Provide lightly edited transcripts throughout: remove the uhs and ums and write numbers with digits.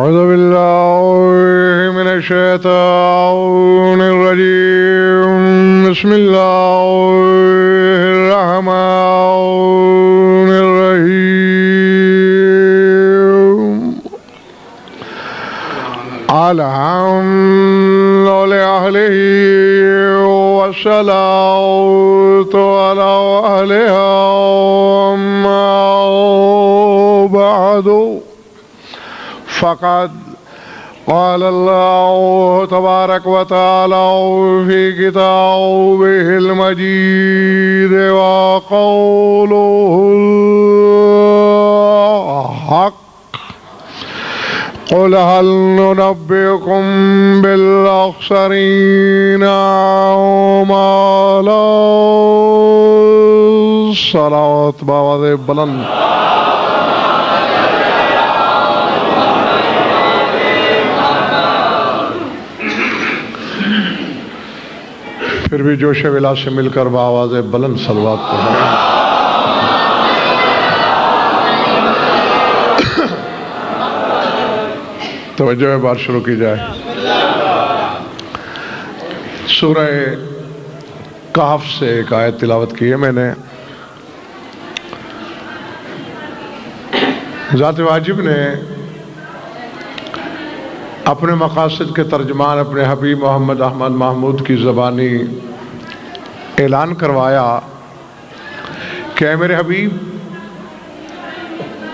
أعوذ بالله من الشيطان الرجيم بسم الله الرحمن الرحيم الحمد لأهله والصلاة على أهلها أما بعد فقد قال الله تبارك وتعالى في كتابه المجيد وقوله الحق قل هل ننبئكم بالأخسرين أعمالا صلوات بآواز بلند پھر بھی جوش ولا سے مل کر بآواز بلند صلوات پڑھیں. توجہ بات شروع کی جائے. سورہ کہف سے ایک آیت تلاوت کی ہے میں نے. ذات واجب نے اپنے مقاصد کے ترجمان اپنے حبیب محمد احمد محمود کی زبانی اعلان کروایا کہ اے میرے حبیب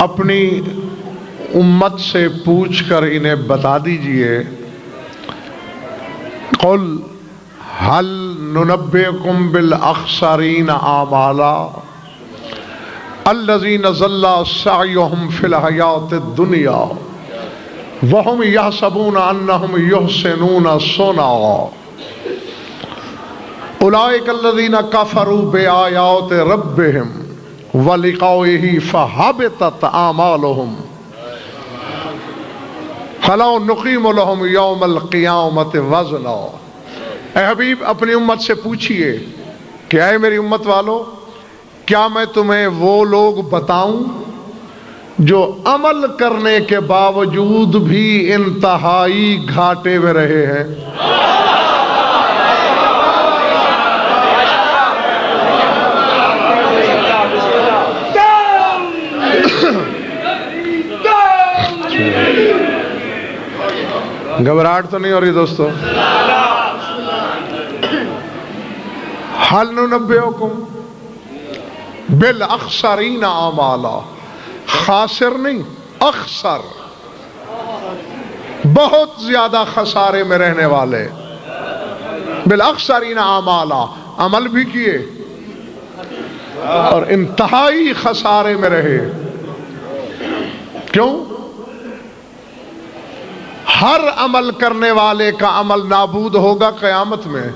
اپنی امت سے پوچھ کر انہیں بتا دیجئے قل هل ننبئکم بالاخسرین اعمالا الذین ضل سعیهم فی الحیاۃ الدنیا وَهُمْ يَحْسَبُونَ أَنَّهُمْ يُحْسِنُونَ صُنْعًا أُولَئِكَ الَّذِينَ كَفَرُوا بِآيَاتِ رَبِّهِمْ وَلِقَائِهِ فَحَبِطَتْ أَعْمَالُهُمْ فَلَا نُقِيمُ لَهُمْ يَوْمَ الْقِيَامَةِ وَزْنًا. اے حبیب اپنی امت سے پوچھئے کہ اے میری امت والو کیا میں تمہیں وہ لوگ بتاؤں جو عمل کرنے کے باوجود بھی انتہائی گھاٹے میں رہے ہیں. گھبراہٹ تو نہیں ہو رہی دوستو؟ هل ننبئکم بالاخسرین اعمالا. خاسر نہیں اخسر بہت زیادہ خسارے میں رہنے والے. بالاخسرین اعمالا عمل بھی کیے اور انتہائی خسارے میں رہے. کیوں؟ ہر عمل کرنے والے کا عمل نابود ہوگا قیامت میں.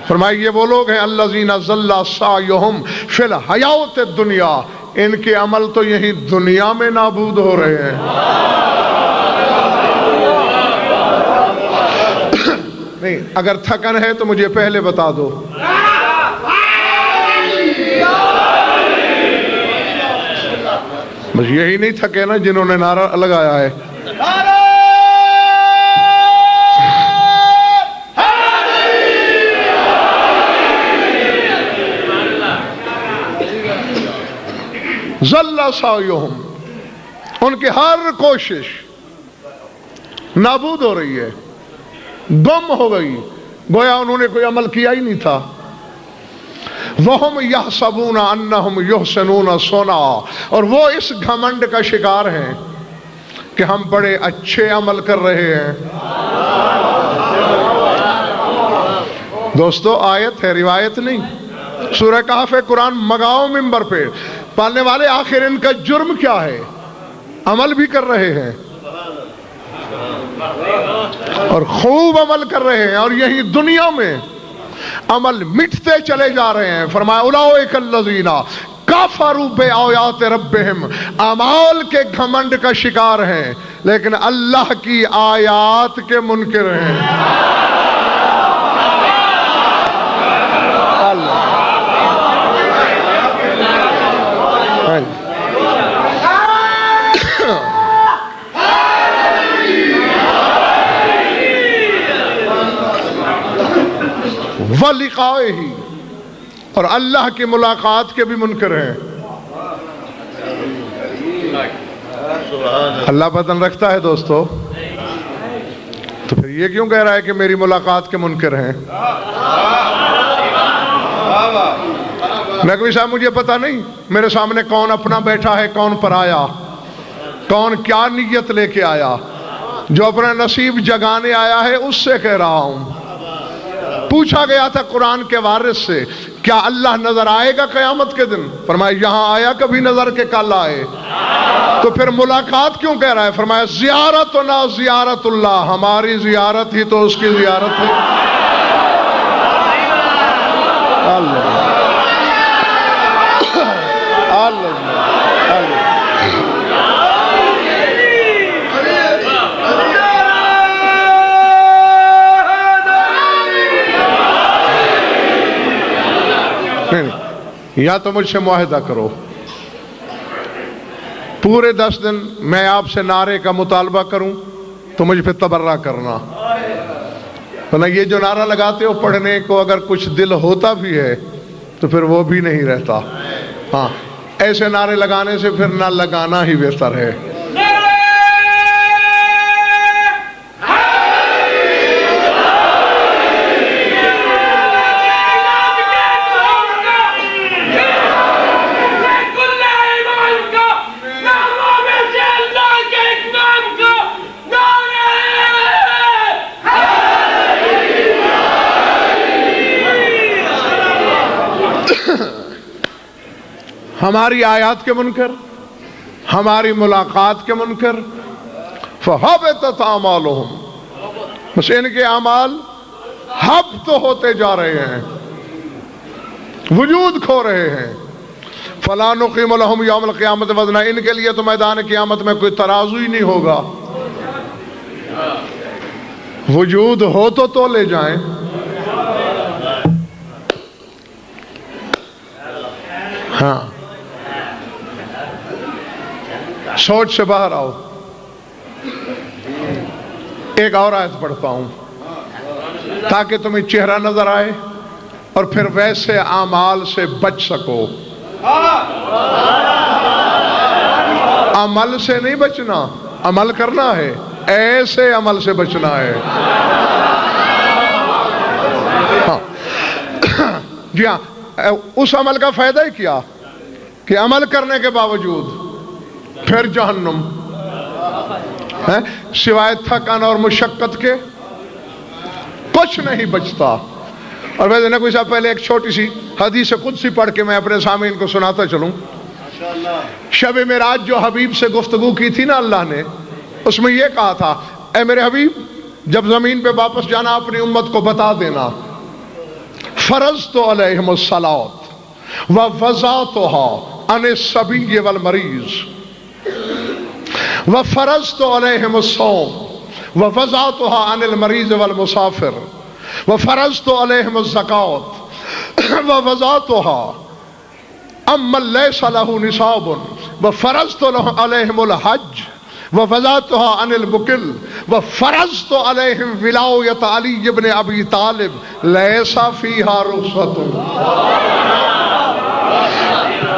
فرمائے یہ وہ لوگ ہیں الذین ضل سعیہم فی الحیاۃ الدنیا ان کے عمل تو یہی دنیا میں نابود ہو رہے ہیں. نہیں اگر تھکن ہے تو مجھے پہلے بتا دو. بس یہی نہیں تھکے نا جنہوں نے نعرہ لگایا ہے. ضل سعیہم ان کی ہر کوشش نابود ہو رہی ہے، گم ہو گئی، گویا انہوں نے کوئی عمل کیا ہی نہیں تھا. وَهُمْ يَحْسَبُونَ أَنَّهُمْ يُحْسِنُونَ صُنْعًا اور وہ اس گھمنڈ کا شکار ہیں کہ ہم بڑے اچھے عمل کر رہے ہیں. دوستو آیت ہے روایت نہیں. سورہ کہف ہے قرآن مگاؤ ممبر پہ پالنے والے. آخر ان کا جرم کیا ہے؟ عمل بھی کر رہے ہیں اور خوب عمل کر رہے ہیں اور یہی دنیا میں عمل مٹتے چلے جا رہے ہیں. فرمایا اولئک الذین کفروا بآیات ربہم اعمال کے گھمنڈ کا شکار ہیں لیکن اللہ کی آیات کے منکر ہیں. وَلِقَائِهِ، اور اللہ کی ملاقات کے بھی منکر ہیں۔ اللہ بدن رکھتا ہے دوستو، تو پھر یہ کیوں کہہ رہا ہے کہ میری ملاقات کے منکر ہیں؟ نقوی صاحب مجھے پتہ نہیں میرے سامنے کون اپنا بیٹھا ہے، کون پرایا، کون کیا نیت لے کے آیا۔ جو اپنا نصیب جگانے آیا ہے اس سے کہہ رہا ہوں۔ پوچھا گیا تھا قرآن کے وارث سے، کیا اللہ نظر آئے گا قیامت کے دن؟ فرمایا یہاں آیا کبھی نظر کے کل آئے۔ تو پھر ملاقات کیوں کہہ رہا ہے؟ فرمایا زیارتنا زیارت اللہ، ہماری زیارت ہی تو اس کی زیارت ہے۔ اللہ یا تو مجھ سے معاہدہ کرو، پورے 10 دن میں آپ سے نعرے کا مطالبہ کروں تو مجھ پہ تبرہ کرنا، ورنہ یہ جو نعرہ لگاتے ہو پڑھنے کو اگر کچھ دل ہوتا بھی ہے تو پھر وہ بھی نہیں رہتا۔ ہاں ایسے نعرے لگانے سے پھر نہ لگانا ہی بہتر ہے۔ ہماری آیات کے منکر، ہماری ملاقات کے منکر، فَحَبِطَتْ أَعْمَالُهُمْ، بس ان کے اعمال حبط ہوتے جا رہے ہیں، وجود کھو رہے ہیں۔ فَلَا نُقِيمُ لَهُمْ يَوْمَ الْقِيَامَةِ وَزْنًا، ان کے لیے تو میدان قیامت میں کوئی ترازو ہی نہیں ہوگا۔ وجود ہو تو لے جائیں۔ ہاں سوچ سے باہر آؤ۔ ایک اور آیت پڑھتا ہوں تاکہ تمہیں چہرہ نظر آئے اور پھر ویسے اعمال سے بچ سکو۔ عمل سے نہیں بچنا، عمل کرنا ہے، ایسے عمل سے بچنا ہے۔ ہاں جی ہاں، اس عمل کا فائدہ ہی کیا کہ عمل کرنے کے باوجود پھر جہنم ہے، سوائے تھکن اور مشقت کے کچھ نہیں بچتا۔ اور ویسے نہ کوئی صاحب پہلے ایک چھوٹی سی حدیث قدسی پڑھ کے میں اپنے سامعین کو سناتا چلوں۔ شب معراج جو حبیب سے گفتگو کی تھی نا اللہ نے، اس میں یہ کہا تھا اے میرے حبیب جب زمین پہ واپس جانا اپنی امت کو بتا دینا، فرضت علیہم الصلاۃ ووضعتها عن الصبی والمریض وفرضت علیہم الصوم ووضعتها عن المریض والمسافر وفرضت علیہم الزکاۃ ووضعتها عمن لیس له نصاب وفرضت علیہم الحج وفضعتها عن المکل وفرضت علیہم ولایت علی ابن ابی طالب لیس فیہا رخصت۔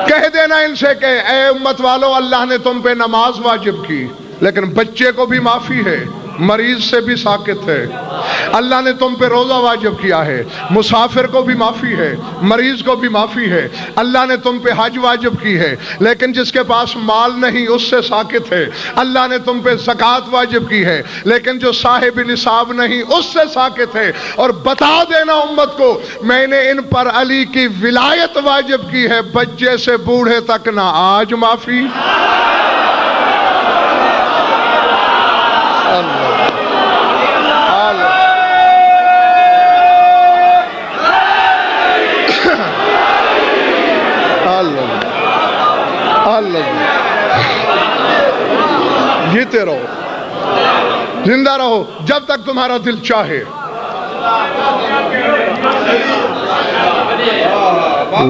کہہ دینا ان سے کہ اے امت والو، اللہ نے تم پہ نماز واجب کی لیکن بچے کو بھی معافی ہے، مریض سے بھی ساکت ہے۔ اللہ نے تم پہ روزہ واجب کیا ہے، مسافر کو بھی معافی ہے، مریض کو بھی معافی ہے۔ اللہ نے تم پہ حج واجب کی ہے لیکن جس کے پاس مال نہیں اس سے ساکت ہے۔ اللہ نے تم پہ زکوٰۃ واجب کی ہے لیکن جو صاحب نصاب نہیں اس سے ساکت ہے۔ اور بتا دینا امت کو میں نے ان پر علی کی ولایت واجب کی ہے، بچے سے بوڑھے تک نہ آج معافی۔ جیتے رہو، زندہ رہو جب تک تمہارا دل چاہے۔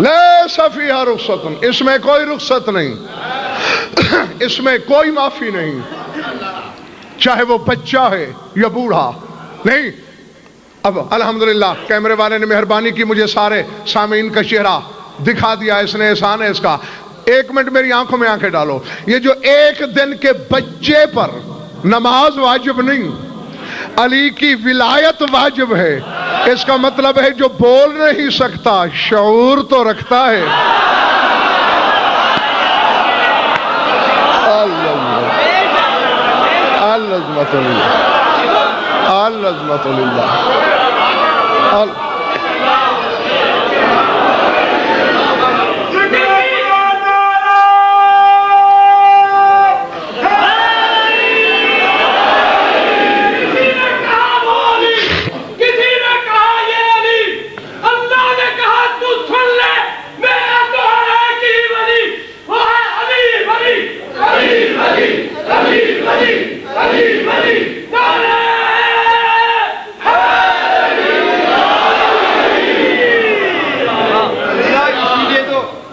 لیس فیہا رخصت، اس میں کوئی رخصت نہیں، اس میں کوئی معافی نہیں، چاہے وہ بچہ ہے یا بوڑھا۔ نہیں، اب الحمدللہ کیمرے والے نے مہربانی کی، مجھے سارے سامعین کا چہرہ دکھا دیا، اس نے احسان ہے اس کا۔ 1 منٹ میری آنکھوں میں آنکھیں ڈالو۔ یہ جو 1 دن کے بچے پر نماز واجب نہیں، علی کی ولایت واجب ہے، اس کا مطلب ہے جو بول نہیں سکتا شعور تو رکھتا ہے۔ العظمت للہ، العظمت للہ۔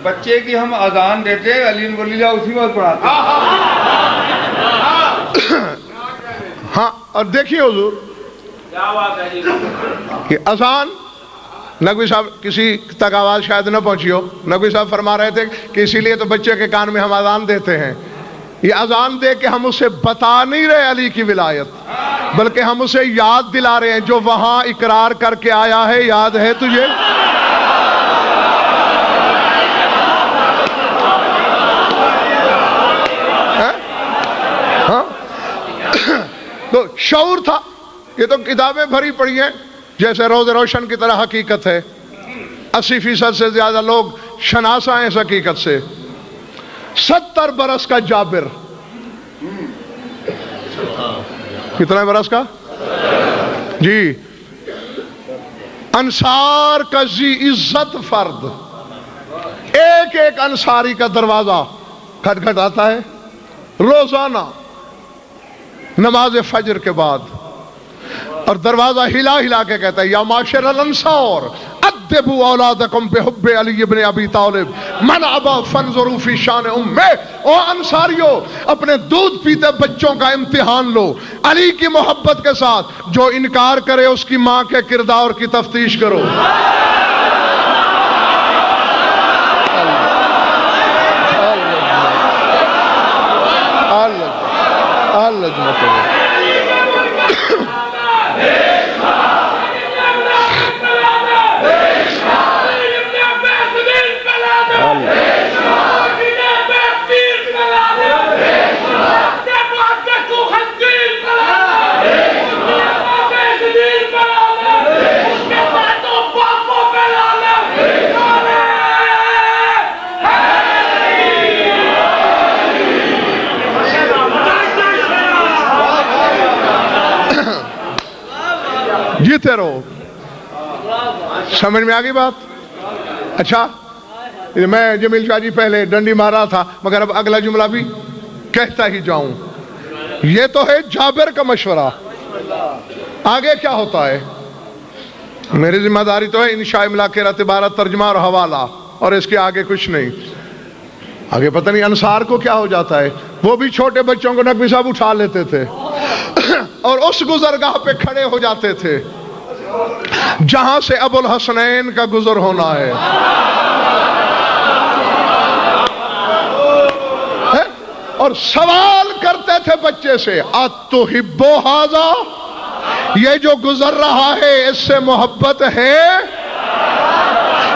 بچے کی ہم اذان دیتے ہیں، علی ولی اللہ اسی وقت پڑھاتے ہیں۔ ہاں، اور دیکھیے حضور کہ اذان، نقوی صاحب کسی تک آواز شاید نہ پہنچی ہو، نقوی صاحب فرما رہے تھے کہ اسی لیے تو بچے کے کان میں ہم اذان دیتے ہیں۔ یہ اذان دے کے ہم اسے بتا نہیں رہے علی کی ولایت، بلکہ ہم اسے یاد دلا رہے ہیں جو وہاں اقرار کر کے آیا ہے، یاد ہے تجھے؟ تو شعور تھا۔ یہ تو کتابیں بھری پڑی ہیں، جیسے روز روشن کی طرح حقیقت ہے۔ 80% سے زیادہ لوگ شناسا ہیں اس حقیقت سے۔ 70 برس کا جابر، کتنے برس کا جی، انصار کا ذی عزت فرد، ایک ایک انصاری کا دروازہ کھٹکھٹاتا ہے روزانہ نماز فجر کے بعد، اور دروازہ ہلا ہلا کے کہتا ہے یا معاشر الانصار ادبوا اولادکم بحب علی ابن ابی طالب من ابا فانظروا فی شان امہ۔ او انصاریو، اپنے دودھ پیتے بچوں کا امتحان لو علی کی محبت کے ساتھ، جو انکار کرے اس کی ماں کے کردار کی تفتیش کرو۔ جیتے رہو۔ سمجھ میں آگئی بات؟ اچھا، میں جمیل شاہ جی پہلے ڈنڈی مارا تھا، مگر اب اگلا جملہ بھی کہتا ہی جاؤں۔ یہ تو ہے جابر کا مشورہ، آگے کیا ہوتا ہے؟ میری ذمہ داری تو ہے انشاء املا کے عبارت ترجمہ اور حوالہ، اور اس کے آگے کچھ نہیں۔ آگے پتہ نہیں انصار کو کیا ہو جاتا ہے، وہ بھی چھوٹے بچوں کو نقوی صاحب اٹھا لیتے تھے اور اس گزرگاہ پہ کھڑے ہو جاتے تھے جہاں سے ابو الحسنین کا گزر ہونا ہے، اور سوال کرتے تھے بچے سے اتحب ھذا، یہ جو گزر رہا ہے اس سے محبت ہے؟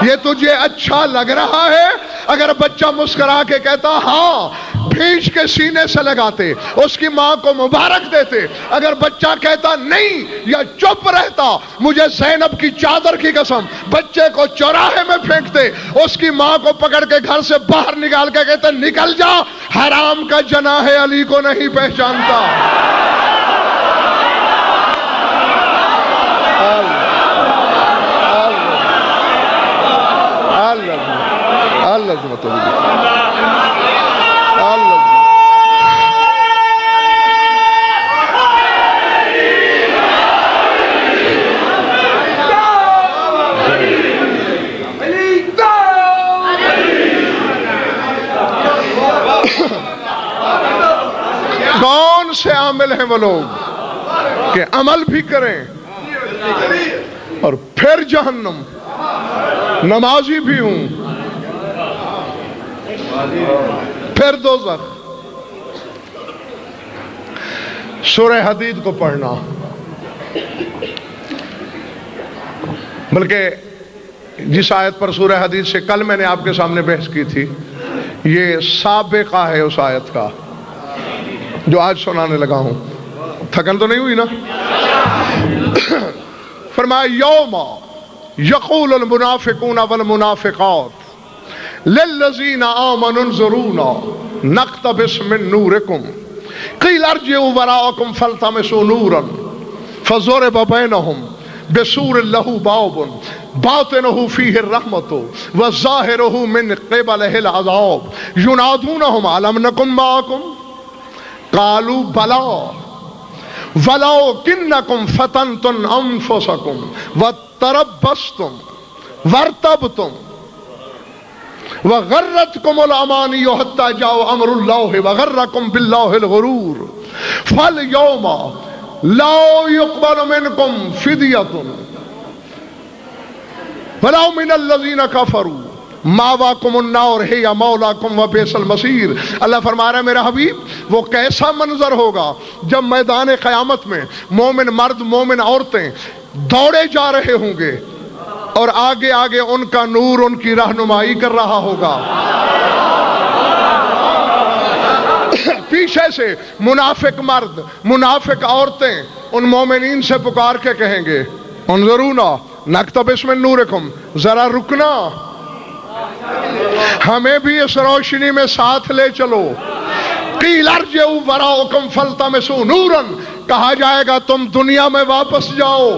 یہ تجھے اچھا لگ رہا ہے؟ اگر بچہ مسکرا کے کہتا ہاں، بھیج کے سینے سے لگاتے، اس کی ماں کو مبارک دیتے۔ اگر بچہ کہتا نہیں یا چپ رہتا، مجھے زینب کی چادر کی قسم، بچے کو چوراہے میں پھینکتے، اس کی ماں کو پکڑ کے گھر سے باہر نکال کے کہتے نکل جا، حرام کا جناح علی کو نہیں پہچانتا۔ کون سے عامل ہیں وہ لوگ کہ عمل بھی کریں اور پھر جہنم، نمازی بھی ہوں، پھر دوزخ۔ سورہ حدید کو پڑھنا، بلکہ جس آیت پر سورہ حدید سے کل میں نے آپ کے سامنے بحث کی تھی، یہ سابقہ ہے اس آیت کا جو آج سنانے لگا ہوں۔ تھکن تو نہیں ہوئی نا؟ فرمایا یوم یقول المنافقون والمنافقات للذین آمنوا انظرونا نقتبس من نورکم قیل ارجعوا وراءکم فالتمسوا نورا فضرب بینہم بسور لہ باب باطنہ فیہ الرحمۃ وظاہرہ من قبلہ العذاب ینادونہم الم نکن معکم قالوا بلا وَلَوْكِنَّكُمْ فَتَنْتُمْ أَنفُسَكُمْ وَتَرَبَّصْتُمْ وَارْتَبْتُمْ وَغَرَّتْكُمُ الْأَمَانِيُّ حَتَّى جَاءَ أَمْرُ اللَّهِ وَغَرَّكُمْ بِاللَّهِ الْغُرُورُ فَالْيَوْمَ لَا يُقْبَلُ مِنْكُمْ فِدْيَةٌ وَلَا مِنَ الَّذِينَ كَفَرُوا مَأْوَاكُمُ النَّارُ هِيَ مَوْلَاكُمْ وَبِئْسَ الْمَصِيرُ۔ اللہ فرما رہا ہے میرا حبیب وہ کیسا منظر ہوگا جب میدان قیامت میں مومن مرد مومن عورتیں دوڑے جا رہے ہوں گے اور آگے آگے ان کا نور ان کی رہنمائی کر رہا ہوگا، پیچھے سے منافق مرد منافق عورتیں ان مومنین سے پکار کے کہیں گے انظرونا نقتبس من نورکم، ذرا رکنا، ہمیں بھی اس روشنی میں ساتھ لے چلو۔ قیل ارجعوا وراءکم فالتمسوا نورا، کہا جائے گا تم دنیا میں واپس جاؤ،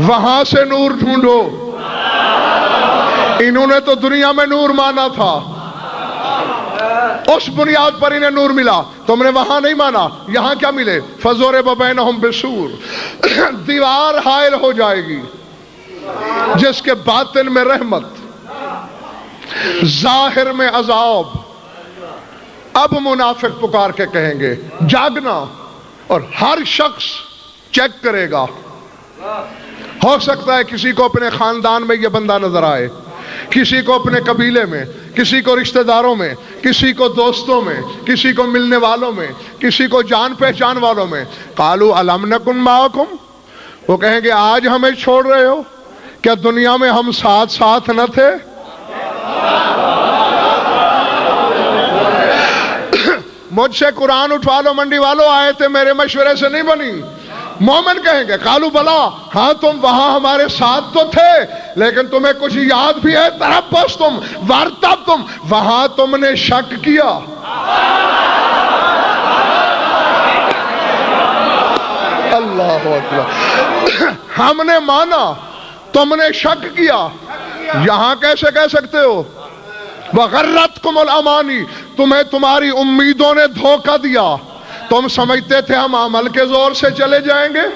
وہاں سے نور ڈھونڈو۔ انہوں نے تو دنیا میں نور مانا تھا، اس بنیاد پر انہیں نور ملا، تم نے وہاں نہیں مانا، یہاں کیا ملے؟ فضرب بینہم بسور، دیوار حائل ہو جائے گی جس کے باطن میں رحمت، ظاہر میں عذاب۔ اب منافق پکار کے کہیں گے جاگنا، اور ہر شخص چیک کرے گا۔ ہو سکتا ہے کسی کو اپنے خاندان میں یہ بندہ نظر آئے، کسی کو اپنے قبیلے میں، کسی کو رشتہ داروں میں، کسی کو دوستوں میں، کسی کو ملنے والوں میں، کسی کو جان پہچان والوں میں۔ قالوا الم نکن معکم، وہ کہیں گے آج ہمیں چھوڑ رہے ہو؟ کیا دنیا میں ہم ساتھ ساتھ نہ تھے؟ مجھ سے قرآن اٹھوا لو منڈی والوں، آیتیں میرے مشورے سے نہیں بنی۔ مومن کہیں گے قالوا بلا، ہاں تم وہاں ہمارے ساتھ تو تھے لیکن تمہیں کچھ یاد بھی ہے، تربصتم وارتبتم، وہاں تم نے شک کیا۔ اللہ اکبر، ہم نے مانا تم نے شک کیا، یہاں کیسے کہہ سکتے ہو؟ وَغَرَّتْكُمُ الْأَمَانِي، تمہیں تمہاری امیدوں نے دھوکہ دیا، تم سمجھتے تھے ہم عمل کے زور سے چلے جائیں گے۔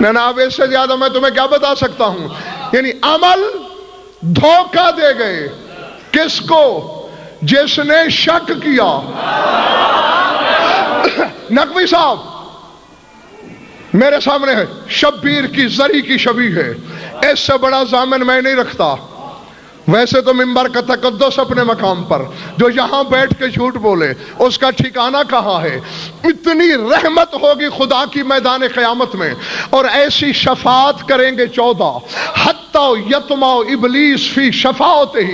جناب اس سے زیادہ میں تمہیں کیا بتا سکتا ہوں؟ یعنی عمل دھوکہ دے گئے، کس کو؟ جس نے شک کیا۔ نقوی صاحب میرے سامنے ہے، شبیر کی زری کی شبیہ ہے، اس سے بڑا ضامن میں نہیں رکھتا۔ ویسے تو منبر کا تقدس اپنے مقام پر، جو یہاں بیٹھ کے جھوٹ بولے اس کا ٹھکانہ کہاں ہے؟ اتنی رحمت ہوگی خدا کی میدان قیامت میں، اور ایسی شفاعت کریں گے 14، حتیٰ یطمع ابلیس فی شفاعتہ،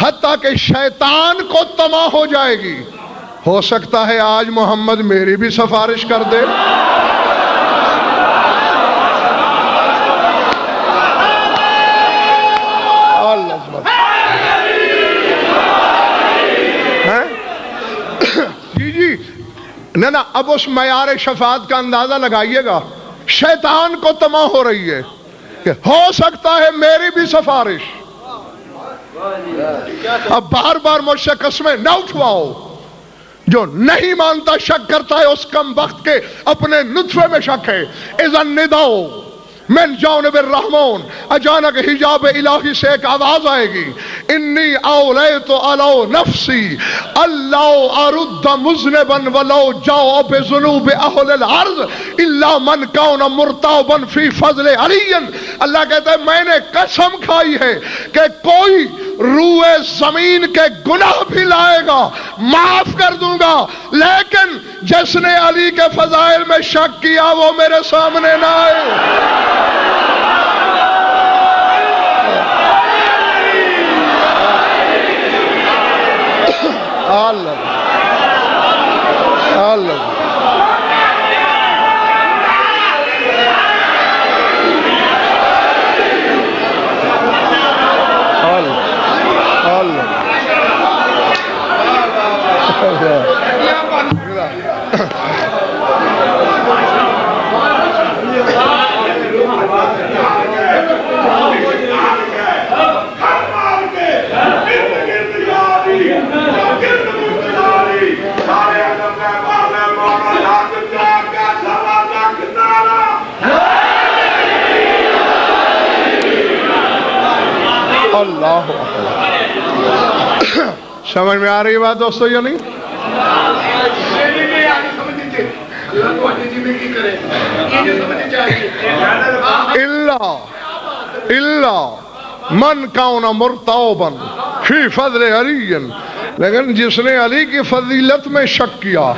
حتیٰ کہ شیطان کو طمع ہو جائے گی، ہو سکتا ہے آج محمد میری بھی سفارش کر دے۔ نہ اب اس معیار شفاعت کا اندازہ لگائیے گا، شیطان کو طمع ہو رہی ہے کہ ہو سکتا ہے میری بھی سفارش۔ اب بار بار مجھ سے قسمیں نہ اٹھواؤ، جو نہیں مانتا شک کرتا ہے اس کم وقت کے اپنے نطفے میں شک ہے۔ اذا النداء من جانب الرحمن، اچانک حجاب الہی سے ایک آواز آئے گی، انی اولیت علی نفسی اللہ ارد مذنبا ولو جاء بذنوب اہل الارض الا من کان مرتابا فی فضل علی۔ اللہ کہتا ہے میں نے قسم کھائی ہے کہ کوئی روئے زمین کے گناہ بھی لائے گا معاف کر دوں گا، لیکن جس نے علی کے فضائل میں شک کیا وہ میرے سامنے نہ آئے۔ اللہ اللہ اللہ سمجھ میں آ رہی بات دوستو یا نہیں؟ اللہ من کان مرتابا فی فضل علی، لیکن جس نے علی کی فضیلت میں شک کیا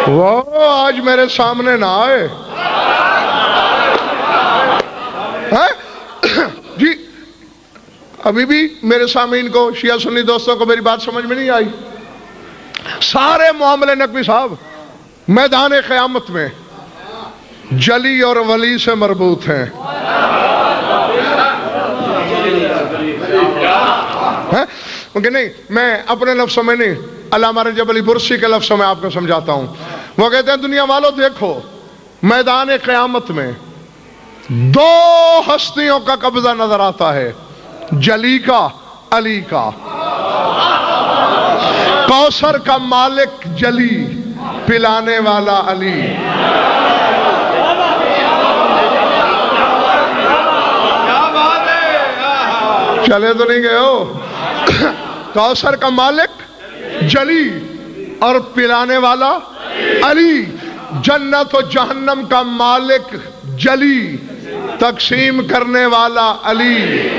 وہ آج میرے سامنے نہ آئے۔ جی ابھی بھی میرے سامعین کو، شیعہ سنی دوستوں کو میری بات سمجھ میں نہیں آئی؟ سارے معاملے نقوی صاحب میدان قیامت میں جلی اور ولی سے مربوط ہیں۔ ممکن نہیں، میں اپنے لفظوں میں نہیں، علامہ رجب علی برسی کے لفظوں میں آپ کو سمجھاتا ہوں۔ وہ کہتے ہیں دنیا والوں دیکھو میدان قیامت میں دو ہستیوں کا قبضہ نظر آتا ہے، جلی کا، علی کا۔ کوثر کا مالک جلی، پلانے والا علی۔ چلے تو نہیں گئے ہو؟ کوثر کا مالک جلی اور پلانے والا علی، جنت و جہنم کا مالک جلی، تقسیم کرنے والا علی۔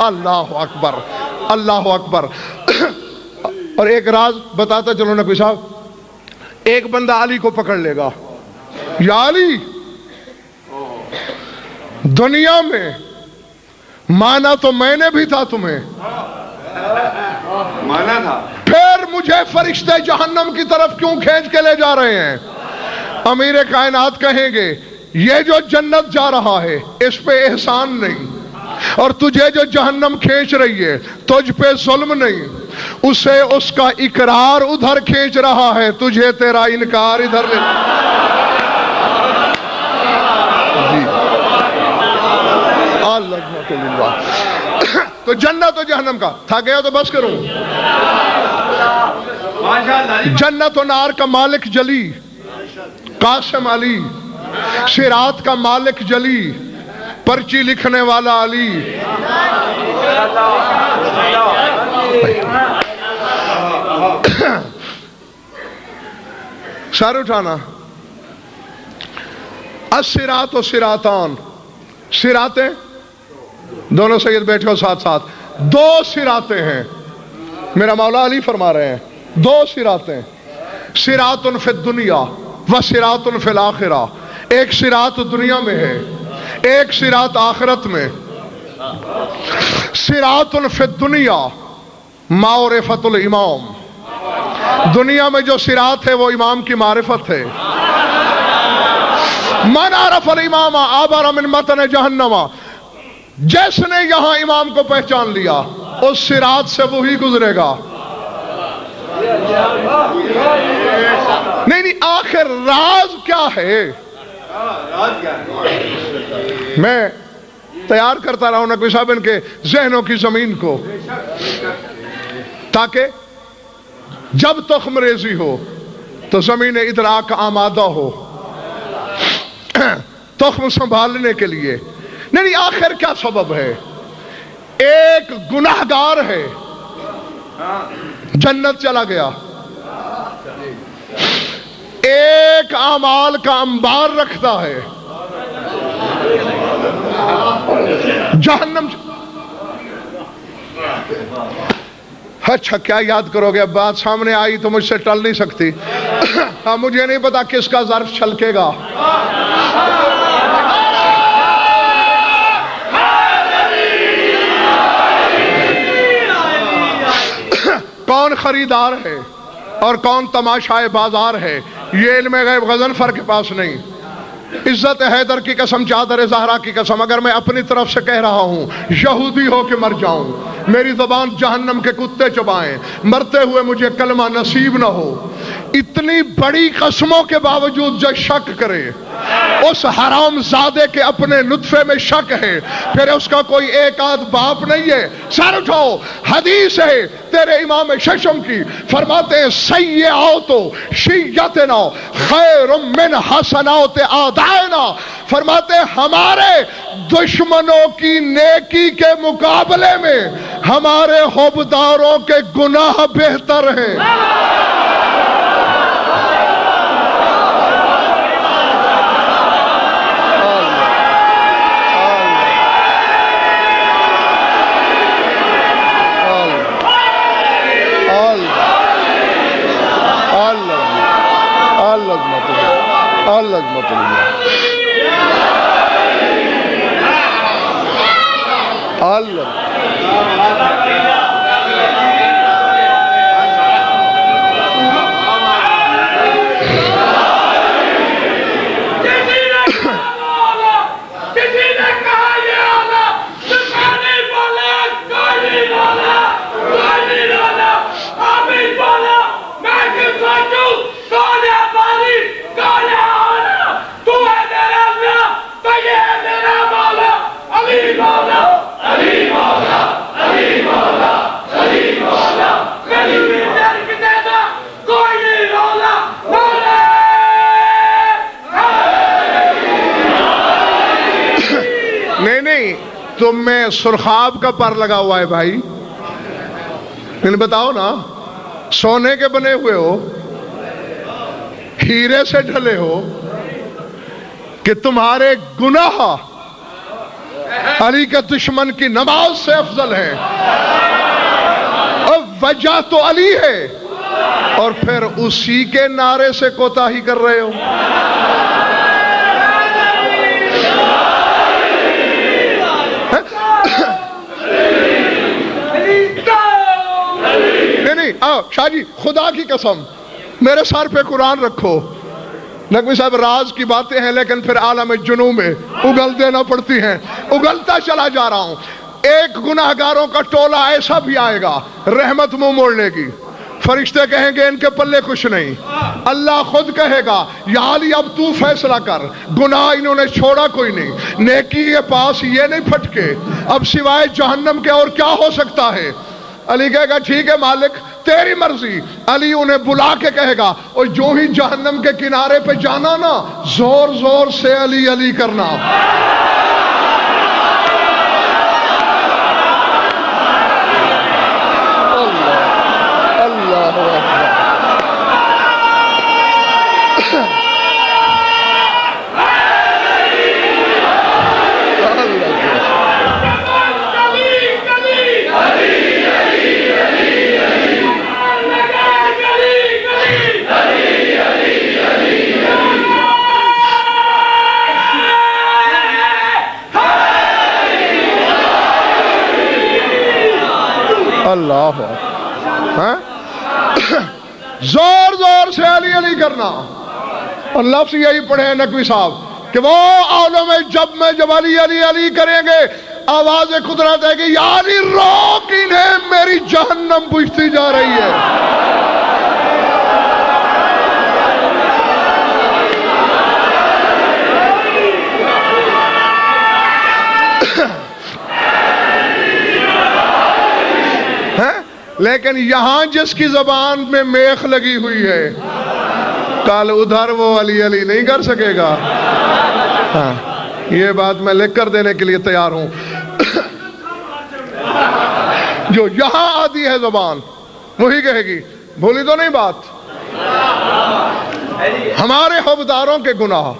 اللہ اکبر، اللہ اکبر۔ اور ایک راز بتاتا چلو نبی صاحب، ایک بندہ علی کو پکڑ لے گا، یا علی دنیا میں مانا تو میں نے بھی تھا تمہیں، مانا تھا، پھر مجھے فرشتے جہنم کی طرف کیوں کھینچ کے لے جا رہے ہیں؟ امیر کائنات کہیں گے یہ جو جنت جا رہا ہے اس پہ احسان نہیں، اور تجھے جو جہنم کھینچ رہی ہے تجھ پہ ظلم نہیں، اسے اس کا اقرار ادھر کھینچ رہا ہے، تجھے تیرا انکار ادھر لے۔ جی تو جنت و جہنم کا تھا گیا تو بس کروں۔ جنت و نار کا مالک جلی، قاسم علی، صراط کا مالک جلی، پرچی لکھنے والا علی۔ سر اٹھانا۔ الصراط و صراطان، صراطیں دونوں سید بیٹھے ہو ساتھ ساتھ، دو صراطیں ہیں، میرا مولا علی فرما رہے ہیں دو صراطیں، صراط فی الدنیا و صراط فی الآخرہ۔ ایک صراط دنیا میں ہے، ایک صراط آخرت میں۔ صراط فی الدنیا معرفت الامام، دنیا میں جو صراط ہے وہ امام کی معرفت ہے۔ من عرف الامام عبر من متن جہنم، جس نے یہاں امام کو پہچان لیا اس صراط سے وہی گزرے گا۔ نہیں آخر راز کیا ہے؟ میں تیار کرتا رہا ہوں نقوی صاحب ان کے ذہنوں کی زمین کو، تاکہ جب تخم ریزی ہو تو زمین ادراک آمادہ ہو تخم سنبھالنے کے لیے. نہیں آخر کیا سبب ہے؟ ایک گناہگار ہے جنت چلا گیا، ایک اعمال کا انبار رکھتا ہے جہنم. اچھا کیا یاد کرو گے؟ بات سامنے آئی تو مجھ سے ٹل نہیں سکتی. ہاں مجھے نہیں پتا کس کا ظرف چھلکے گا. کون خریدار ہے اور کون تماشائے بازار ہے، یہ علم غیب غضنفر کے پاس نہیں. عزت حیدر کی قسم، چادر زہرا کی قسم، اگر میں اپنی طرف سے کہہ رہا ہوں یہودی ہو کے مر جاؤں، میری زبان جہنم کے کتے چبائیں، مرتے ہوئے مجھے کلمہ نصیب نہ ہو، اتنی بڑی قسموں کے باوجود جو شک کرے اس حرام زادے کے اپنے نطفے میں شک ہے، پھر اس کا کوئی ایک آدھ باپ نہیں ہے. سر اٹھاؤ، حدیث ہے تیرے امام ششم کی، فرماتے ہیں سیئات شیعتنا خیر من حسنات اعدائنا. فرماتے ہیں ہمارے دشمنوں کی نیکی کے مقابلے میں ہمارے حبداروں کے گناہ بہتر ہیں. تم میں سرخاب کا پر لگا ہوا ہے بھائی. انہیں بتاؤ نا، سونے کے بنے ہوئے ہو، ہیرے سے ڈھلے ہو کہ تمہارے گناہ علی کے دشمن کی نماز سے افضل ہے، اور وجہ تو علی ہے، اور پھر اسی کے نعرے سے کوتاہی کر رہے ہو. شاہ جی خدا کی قسم میرے سر پہ قرآن رکھو. نقوی صاحب راز کی باتیں ہیں لیکن پھر عالم جنوں میں اگل دینا پڑتی ہیں، اگلتا چلا جا رہا ہوں. ایک گناہگاروں کا ٹولہ ایسا بھی آئے گا رحمت منہ موڑ لے گی، فرشتے کہیں گے ان کے پلے کچھ نہیں، اللہ خود کہے گا یا علی اب تو فیصلہ کر، گناہ انہوں نے چھوڑا کوئی نہیں، نیکی کے پاس یہ نہیں پھٹکے، اب سوائے جہنم کے اور کیا ہو سکتا ہے. علی کہے گا ٹھیک ہے مالک تیری مرضی. علی انہیں بلا کے کہے گا اور جو ہی جہنم کے کنارے پہ جانا نا، زور زور سے علی علی کرنا. اللہ زور زور سے علی علی کرنا. اور لفظ یہی پڑھے ہیں نقوی صاحب کہ وہ عالم جب علی علی علی کریں گے آواز قدرت ہے کہ یا علی روک انہیں میری جہنم بجھتی جا رہی ہے. لیکن یہاں جس کی زبان میں میخ لگی ہوئی ہے کل ادھر وہ علی علی نہیں کر سکے گا. ہاں یہ بات میں لکھ کر دینے کے لیے تیار ہوں. جو یہاں آتی ہے زبان وہی کہے گی. بھولی تو نہیں بات؟ ہمارے حوبداروں کے گناہ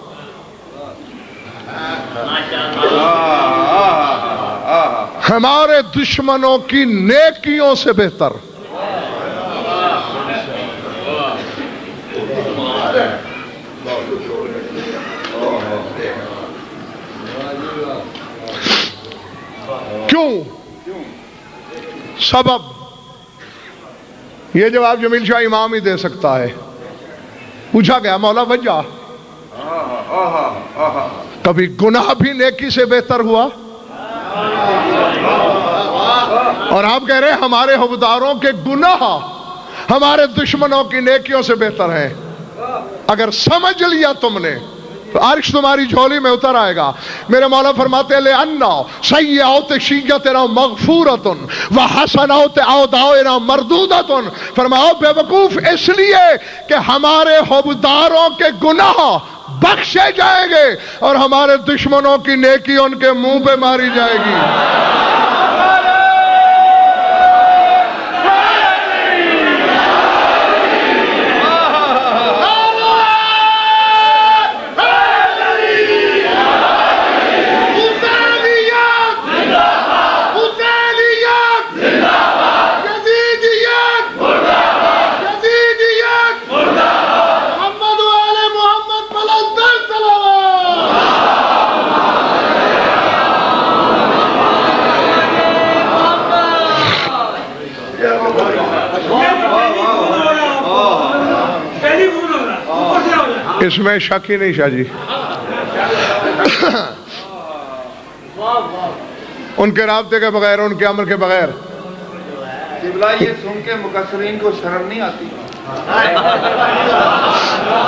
ہمارے دشمنوں کی نیکیوں سے بہتر. کیوں؟ سبب یہ جواب جمیل شاہ امام ہی دے سکتا ہے. پوچھا گیا مولا وجہ کبھی گناہ بھی نیکی سے بہتر ہوا؟ اور آپ کہہ رہے ہیں ہمارے حوبداروں کے گناہ ہمارے دشمنوں کی نیکیوں سے بہتر ہیں. اگر سمجھ لیا تم نے تو عرش تمہاری جھولی میں اتر آئے گا. میرے مولا فرماتے ہیں لِأَنَّا سَيِّئَاتِ شِيَّتِنَا مَغْفُورَةٌ وَحَسَنَاتِ أَعْدَائِنَا مَرْدُودَةٌ. فرماؤ بے وقوف اس لیے کہ ہمارے حوبداروں کے گناہ بخشے جائیں گے اور ہمارے دشمنوں کی نیکی ان کے منہ پہ ماری جائے گی. اس میں شک ہی نہیں شاہ جی. ان کے رابطے کے بغیر ان کے امر کے بغیر یہ سن کے مقصرین کو شرم نہیں آتی؟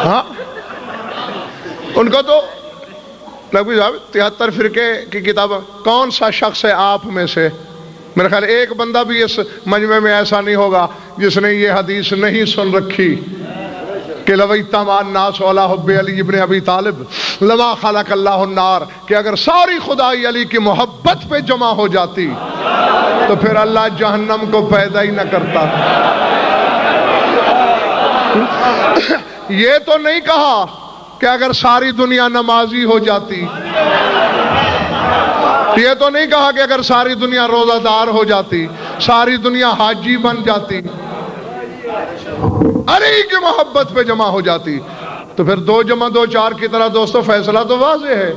ہاں ان کو تو نقوی صاحب 73 فرقے کی کتاب. کون سا شخص ہے آپ میں سے میرے خیال ایک بندہ بھی اس مجمع میں ایسا نہیں ہوگا جس نے یہ حدیث نہیں سن رکھی کہ لَوَيْتَمَا النَّاسُ عَلَىٰ حُبِّ عَلِيِّ بْنِ أَبِي طالب لَمَا خَلَقَ اللَّهُ النَّارَ. کہ اگر ساری خدائی علی کی محبت پہ جمع ہو جاتی تو پھر اللہ جہنم کو پیدا ہی نہ کرتا. یہ تو نہیں کہا کہ اگر ساری دنیا نمازی ہو جاتی. یہ تو نہیں کہا کہ اگر ساری دنیا روزہ دار ہو جاتی, ساری دنیا حاجی بن جاتی, علی کی محبت پہ جمع ہو جاتی, تو پھر 2 + 2 4 کی طرح دوستو فیصلہ تو واضح ہے.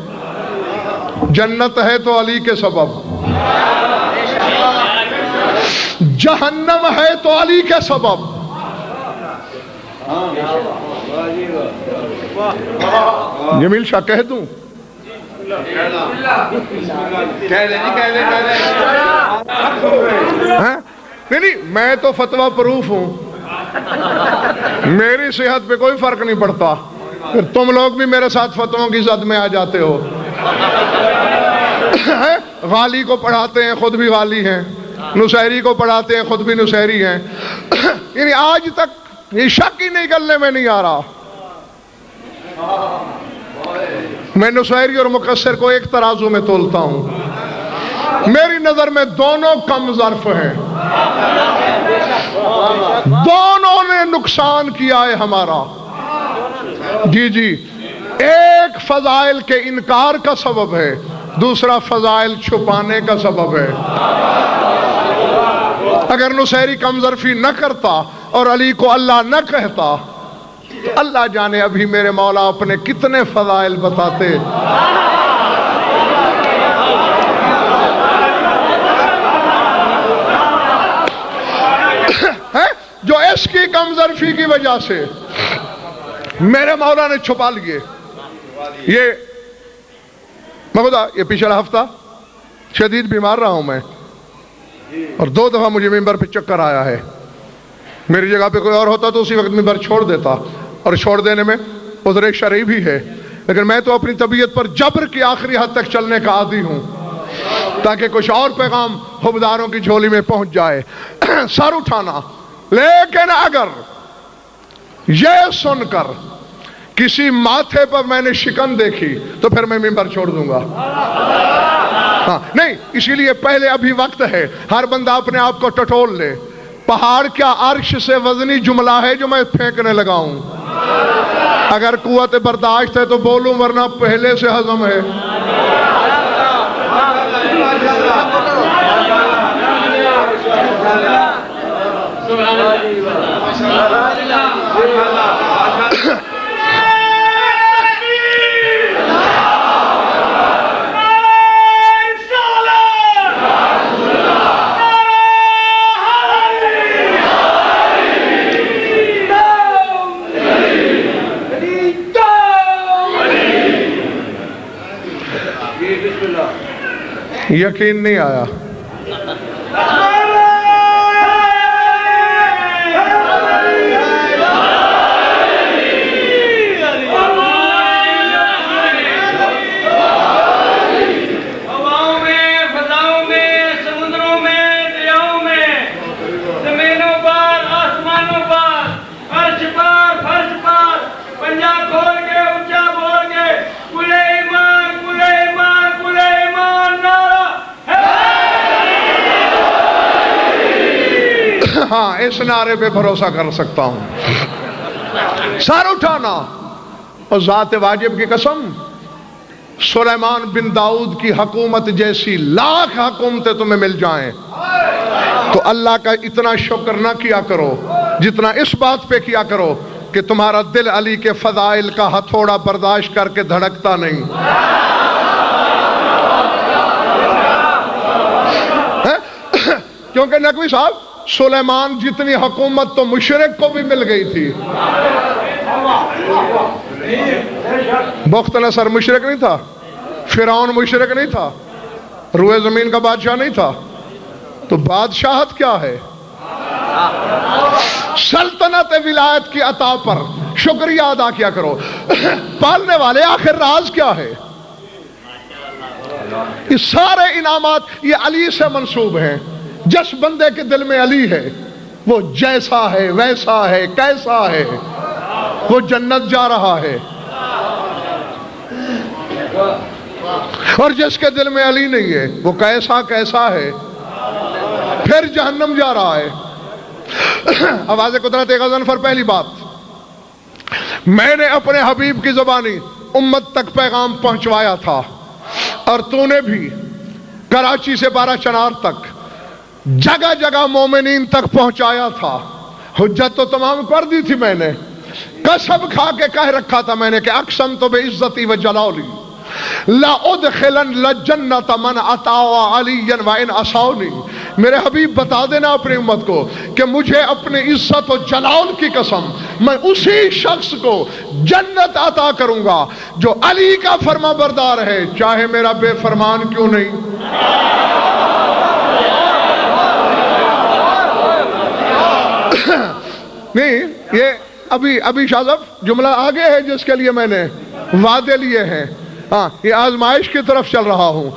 جنت ہے تو علی کے سبب, جہنم ہے تو علی کے سبب. جمیل شاہ کہہ دوں نہیں, میں تو فتویٰ پروف ہوں, میری صحت پہ کوئی فرق نہیں پڑتا. پھر تم لوگ بھی میرے ساتھ فتووں کی زد میں آ جاتے ہو. غالی کو پڑھاتے ہیں خود بھی غالی ہیں, نصیری کو پڑھاتے ہیں خود بھی نصیری ہیں. یعنی آج تک یہ شک ہی نکلنے میں نہیں آ رہا. میں نصیری اور مقصر کو ایک ترازو میں تولتا ہوں. میری نظر میں دونوں کم ظرف ہیں, دونوں نے نقصان کیا ہے ہمارا. جی ایک فضائل کے انکار کا سبب ہے, دوسرا فضائل چھپانے کا سبب ہے. اگر نصیری کم ظرفی نہ کرتا اور علی کو اللہ نہ کہتا, اللہ جانے ابھی میرے مولا اپنے کتنے فضائل بتاتے. جو اس کی کم ظرفی کی وجہ سے میرے مولا نے چھپا لیے. یہ مخدا یہ پچھلا ہفتہ شدید بیمار رہا ہوں میں, اور 2 دفعہ مجھے ممبر پہ چکر آیا ہے. میری جگہ پہ کوئی اور ہوتا تو اسی وقت ممبر چھوڑ دیتا, اور چھوڑ دینے میں عذر شرعی بھی ہے, لیکن میں تو اپنی طبیعت پر جبر کی آخری حد تک چلنے کا عادی ہوں تاکہ کچھ اور پیغام حوبداروں کی جھولی میں پہنچ جائے. سر اٹھانا. لیکن اگر یہ سن کر کسی ماتھے پر میں نے شکن دیکھی تو پھر میں ممبر چھوڑ دوں گا. ہاں نہیں، اسی لیے پہلے ابھی وقت ہے، ہر بندہ اپنے آپ کو ٹٹول لے. پہاڑ کیا عرش سے وزنی جملہ ہے جو میں پھینکنے لگا ہوں. اگر قوت برداشت ہے تو بولوں، ورنہ پہلے سے ہضم ہے. یقین نہیں آیا. ہاں اس نعرے پہ بھروسہ کر سکتا ہوں. سر اٹھانا. اور ذات واجب کی قسم، سلیمان بن داؤد کی حکومت جیسی لاکھ حکومتیں تمہیں مل جائیں تو اللہ کا اتنا شکر نہ کیا کرو جتنا اس بات پہ کیا کرو کہ تمہارا دل علی کے فضائل کا ہتھوڑا برداشت کر کے دھڑکتا نہیں. کیونکہ نقوی صاحب، سلیمان جتنی حکومت تو مشرک کو بھی مل گئی تھی. بخت نصر مشرک نہیں تھا، فرعون مشرک نہیں تھا، روئے زمین کا بادشاہ نہیں تھا. تو بادشاہت کیا ہے؟ سلطنت ولایت کی عطا پر شکریہ ادا کیا کرو. پالنے والے آخر راز کیا ہے؟ یہ سارے انعامات یہ علی سے منسوب ہیں. جس بندے کے دل میں علی ہے وہ جیسا ہے، ویسا ہے، کیسا ہے، وہ جنت جا رہا ہے. اور جس کے دل میں علی نہیں ہے وہ کیسا ہے، پھر جہنم جا رہا ہے. آواز قدرت غضنفر. پہلی بات، میں نے اپنے حبیب کی زبانی امت تک پیغام پہنچوایا تھا، اور تو نے بھی کراچی سے 12 چنار تک جگہ جگہ مومنین تک پہنچایا تھا. حجت تو تمام کر دی تھی میں نے. قسم کھا کے کہہ رکھا تھا میں نے کہ اقسمت بعزتی و جلالی لا ادخلن لجنت من اطاع علیا وان عصونی. میرے حبیب بتا دینا اپنی امت کو کہ مجھے اپنی عزت و جلال کی قسم میں اسی شخص کو جنت عطا کروں گا جو علی کا فرما بردار ہے، چاہے میرا بے فرمان کیوں نہیں. نہیں، یہ ابھی شاہ صاحب جملہ آگے ہے جس کے لیے میں نے وعدے لیے ہیں. ہاں یہ آزمائش کی طرف چل رہا ہوں.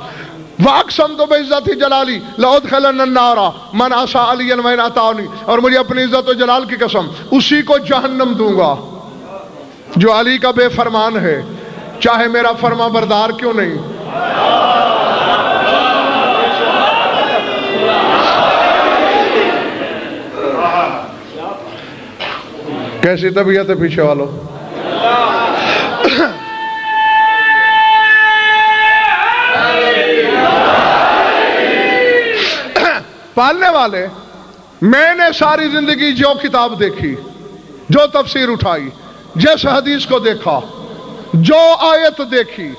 وَأَقْسَمْتُ بِعِزَّتِ جَلَالِي لَأُدْخِلَنَّ النَّارَ مَنْ عَصَىٰ عَلِيًّا وَإِنْ أَطَاعَنِي. اور مجھے اپنی عزت و جلال کی قسم اسی کو جہنم دوں گا جو علی کا بے فرمان ہے، چاہے میرا فرما بردار کیوں نہیں. کیسی طبیعت ہے پیچھے والوں؟ پالنے والے، میں نے ساری زندگی جو کتاب دیکھی، جو تفسیر اٹھائی، جس حدیث کو دیکھا، جو آیت دیکھی،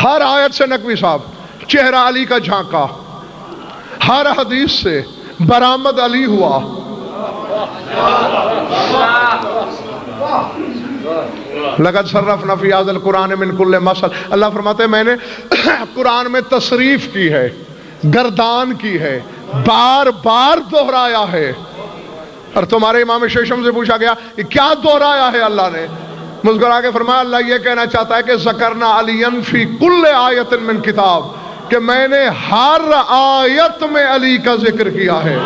ہر آیت سے نقوی صاحب چہرہ علی کا جھانکا، ہر حدیث سے برآمد علی ہوا. لقد صرفنا فی ھذا القرآن من کل مثل. اللہ فرماتے ہیں میں نے قرآن میں تصریف کی ہے، گردان کی ہے، بار بار دہرایا ہے. اور تمہارے امام شیشم سے پوچھا گیا کہ کیا دہرایا ہے اللہ نے؟ مسکرا کے فرمایا اللہ یہ کہنا چاہتا ہے کہ ذکرنا علی فی کل آیت من کتاب، کہ میں نے ہر آیت میں علی کا ذکر کیا ہے.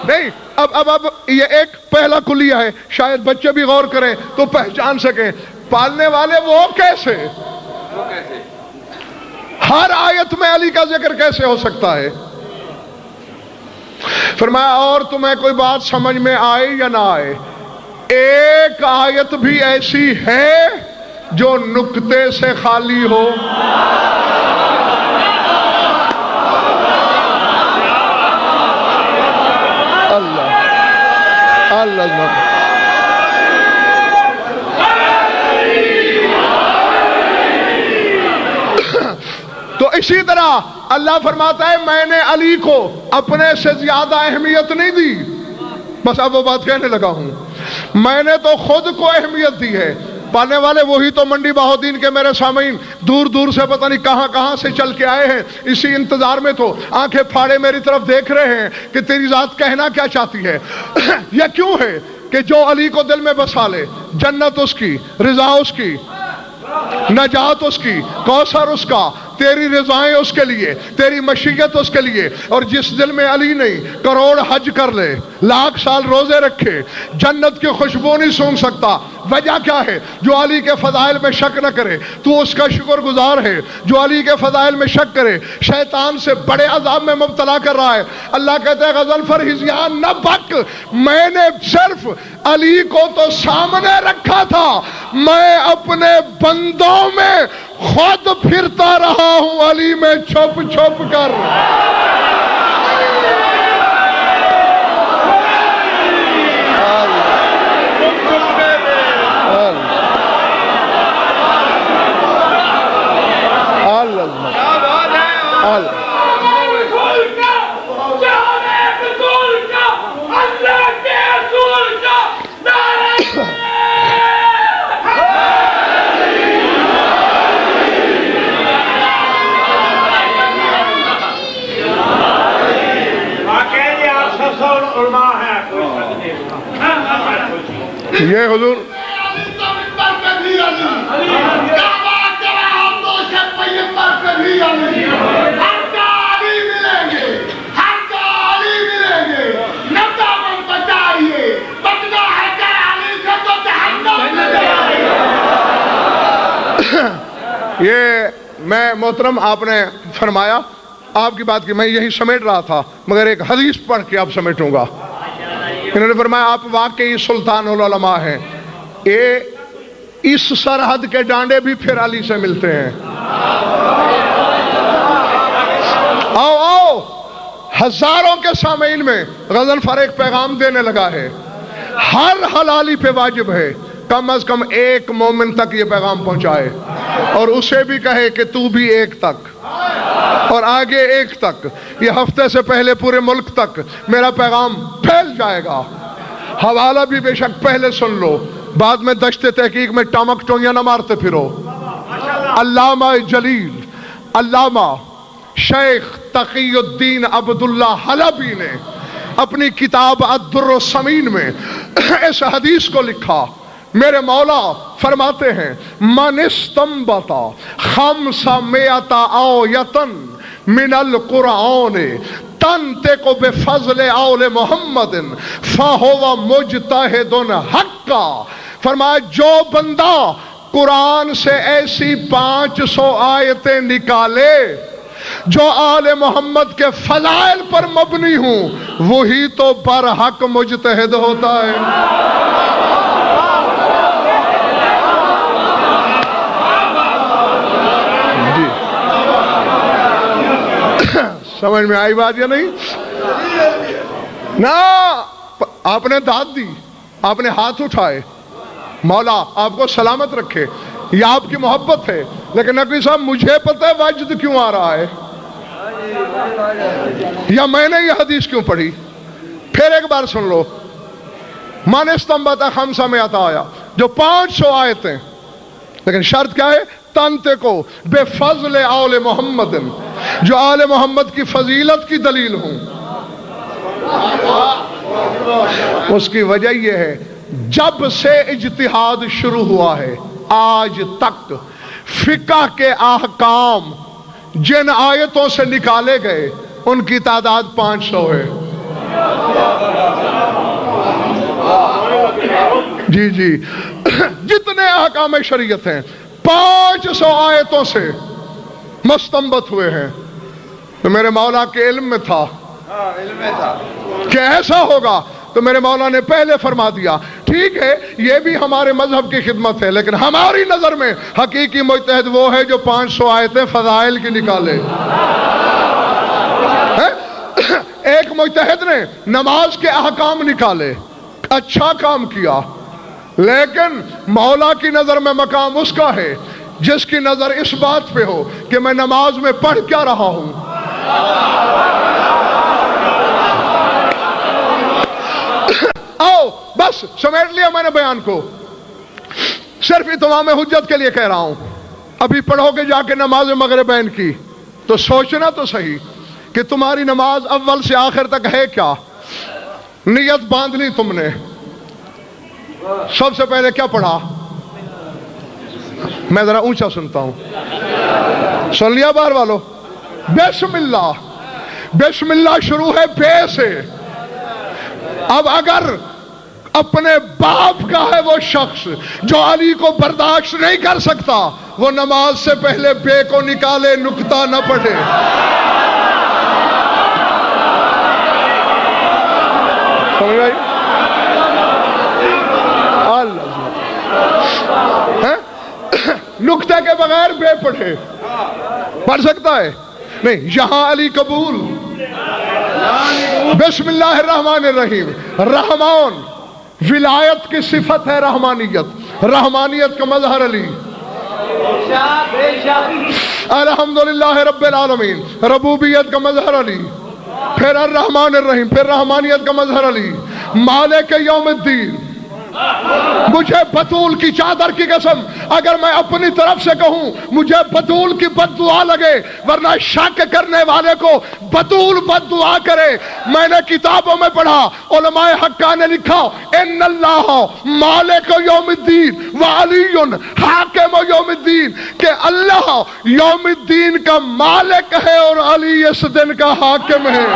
نہیں اب یہ ایک پہلا کلیہ ہے، شاید بچے بھی غور کریں تو پہچان سکیں، پالنے والے وہ کیسے؟ ہر آیت میں علی کا ذکر کیسے ہو سکتا ہے؟ فرمایا اور تمہیں کوئی بات سمجھ میں آئے یا نہ آئے، ایک آیت بھی ایسی ہے جو نکتے سے خالی ہو؟ اللہ تو اسی طرح اللہ فرماتا ہے میں نے علی کو اپنے سے زیادہ اہمیت نہیں دی، بس اب وہ بات کہنے لگا ہوں، میں نے تو خود کو اہمیت دی ہے۔ پالنے والے وہی تو منڈی بہاؤدین کے میرے سامعین دور دور سے پتہ نہیں کہاں کہاں سے چل کے آئے ہیں، اسی انتظار میں تو آنکھیں پھاڑے میری طرف دیکھ رہے ہیں کہ تیری ذات کہنا کیا چاہتی ہے۔ یہ کیوں ہے کہ جو علی کو دل میں بسا لے، جنت اس کی، رضا اس کی، نجات اس کی، کوثر اس کا، تیری رضائیں اس کے لیے، تیری مشیت اس کے لیے، اور جس دل میں علی نہیں کروڑ حج کر لے، لاکھ سال روزے رکھے، جنت کی خوشبو نہیں سونگھ سکتا۔ وجہ کیا ہے؟ جو علی کے فضائل میں شک نہ کرے تو اس کا شکر گزار ہے، جو علی کے فضائل میں شک کرے شیطان سے بڑے عذاب میں مبتلا کر رہا ہے۔ اللہ کہتے ہیں غضنفر ہزیان نہ بک، میں نے صرف علی کو تو سامنے رکھا تھا، میں اپنے بندوں میں خود پھرتا رہا ہوں علی میں چھپ چھپ کر۔ یہ حضور یہ میں محترم آپ نے فرمایا، آپ کی بات کی میں یہی سمیٹ رہا تھا، مگر ایک حدیث پڑھ کے آپ سمیٹوں گا۔ انہوں نے فرمایا آپ واقعی سلطان العلماء ہیں، یہ اس سرحد کے ڈانڈے بھی پھر علی سے ملتے ہیں۔ آؤ آؤ، ہزاروں کے سامعین میں غضنفر ایک پیغام دینے لگا ہے، ہر حلالی پہ واجب ہے کم از کم ایک مومن تک یہ پیغام پہنچائے، اور اسے بھی کہے کہ تو بھی ایک تک، اور آگے ایک تک، یہ ہفتے سے پہلے پورے ملک تک میرا پیغام پھیل جائے گا۔ حوالہ بھی بے شک پہلے سن لو، بعد میں دشت تحقیق میں ٹامک ٹونیاں نہ مارتے پھرو۔ علامہ جلیل علامہ شیخ تقی الدین عبداللہ حلبی نے اپنی کتاب الدر الثمین میں اس حدیث کو لکھا۔ میرے مولا فرماتے ہیں من استنبط خمس مئۃ آیۃ من القرآن تنطق بفضل آل محمد فہو مجتہد حقا۔ فرمایا جو بندہ قرآن سے ایسی 500 آیتیں نکالے جو آل محمد کے فضائل پر مبنی ہوں، وہی تو برحق مجتہد ہوتا ہے۔ سمجھ میں آئی بات یا نہیں؟ نا آپ نے داد دی، آپ نے ہاتھ اٹھائے، مولا آپ کو سلامت رکھے، یہ آپ کی محبت ہے، لیکن نقوی صاحب مجھے پتہ ہے وجد کیوں آ رہا ہے، یا میں نے یہ حدیث کیوں پڑھی۔ پھر ایک بار سن لو، من استنبط خمس مئۃ آیہ، جو 500 آیتیں، لیکن شرط کیا ہے؟ تنطقو بفضل آل محمد، جو آل محمد کی فضیلت کی دلیل ہوں۔ اس کی وجہ یہ ہے جب سے اجتہاد شروع ہوا ہے آج تک فقہ کے احکام جن آیتوں سے نکالے گئے ان کی تعداد 500 ہے۔ جی جی جتنے احکام شریعت ہیں 500 آیتوں سے مستنبت ہوئے ہیں. تو میرے مولا کے علم میں تھا علم میں تھا کہ ایسا ہوگا، تو میرے مولا نے پہلے فرما دیا. ٹھیک ہے یہ بھی ہمارے مذہب کی خدمت ہے، لیکن ہماری نظر میں حقیقی مجتہد وہ ہے جو 500 آیتیں فضائل کی نکالے. ایک مجتہد نے نماز کے احکام نکالے، اچھا کام کیا، لیکن مولا کی نظر میں مقام اس کا ہے جس کی نظر اس بات پہ ہو کہ میں نماز میں پڑھ کیا رہا ہوں. آؤ بس سمیٹ لیا میں نے بیان کو، صرف اتمام حجت کے لیے کہہ رہا ہوں. ابھی پڑھو گے جا کے نماز مغربین کی تو سوچنا تو صحیح کہ تمہاری نماز اول سے آخر تک ہے کیا. نیت باندھ لی تم نے، سب سے پہلے کیا پڑھا؟ میں ذرا اونچا سنتا ہوں، سن لیا باہر والو؟ بسم اللہ. بسم اللہ شروع ہے بے سے. اب اگر اپنے باپ کا ہے وہ شخص جو علی کو برداشت نہیں کر سکتا، وہ نماز سے پہلے بے کو نکالے، نکتہ نہ پڑھے. سمجھ گئی؟ نکتے کے بغیر بے پڑھے پڑھ سکتا ہے نہیں. یہاں علی قبول. بسم اللہ الرحمن الرحیم. رحمان ولایت کی صفت ہے، رحمانیت، رحمانیت کا مظہر علی. الحمدللہ رب العالمین، ربوبیت کا مظہر علی. پھر الرحمن الرحیم، پھر رحمانیت کا مظہر علی. مالک یوم الدین. مجھے بطول کی چادر کی قسم اگر میں اپنی طرف سے کہوں مجھے بطول کی بد دعا لگے، ورنہ شک کرنے والے کو بطول بد دعا کرے. میں نے کتابوں میں پڑھا، علماء حقہ نے لکھا ان اللہ مالک یوم الدین وعلی حاکم یوم الدین، کہ اللہ یوم الدین کا مالک ہے اور علی اس دن کا حاکم ہے.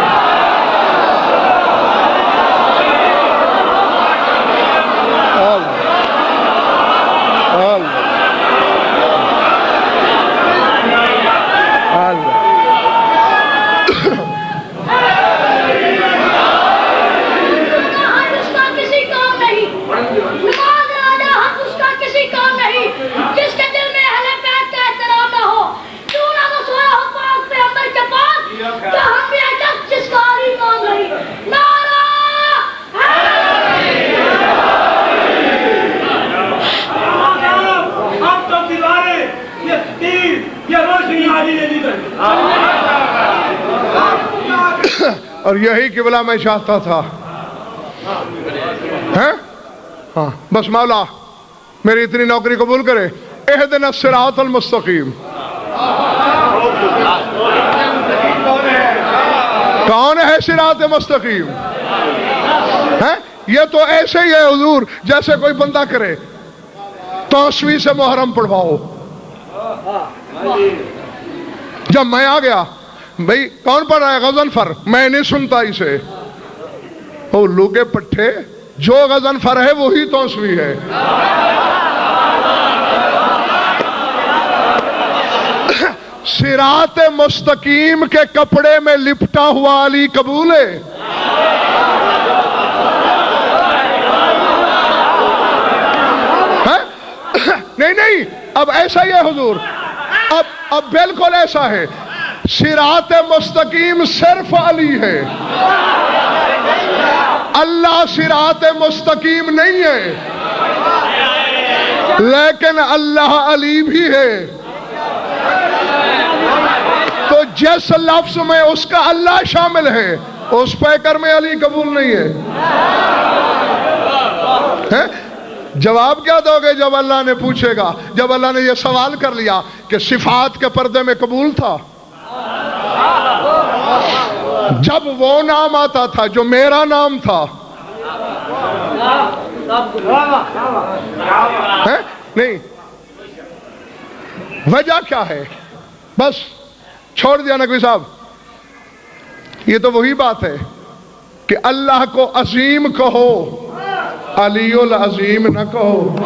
اور یہی قبلہ میں چاہتا تھا. ہاں بس مولا میری اتنی نوکری قبول کرے. اہدنا الصراط المستقیم. کون ہے صراط مستقیم؟ یہ تو ایسے ہی ہے حضور جیسے کوئی بندہ کرے توسوی سے محرم پڑھواؤ. جب میں آ گیا بھئی کون پڑھ رہا ہے غضنفر؟ میں نہیں سنتا اسے. او لوگے پٹھے، جو غضنفر ہے وہی توسوی ہے. صراط مستقیم کے کپڑے میں لپٹا ہوا علی قبول ہے. نہیں اب ایسا ہی ہے حضور، اب بالکل ایسا ہے. صراط مستقیم صرف علی ہے، اللہ صراط مستقیم نہیں ہے، لیکن اللہ علی بھی ہے. تو جس لفظ میں اس کا اللہ شامل ہے اس پیکر میں علی قبول نہیں ہے. جواب کیا دو گے جب اللہ نے پوچھے گا، جب اللہ نے یہ سوال کر لیا کہ صفات کے پردے میں قبول تھا؟ جب وہ نام آتا تھا جو میرا نام تھا. نہیں وجہ کیا ہے؟ بس چھوڑ دیا نقوی صاحب. یہ تو وہی بات ہے کہ اللہ کو عظیم کہو، علی العظیم نہ کہو۔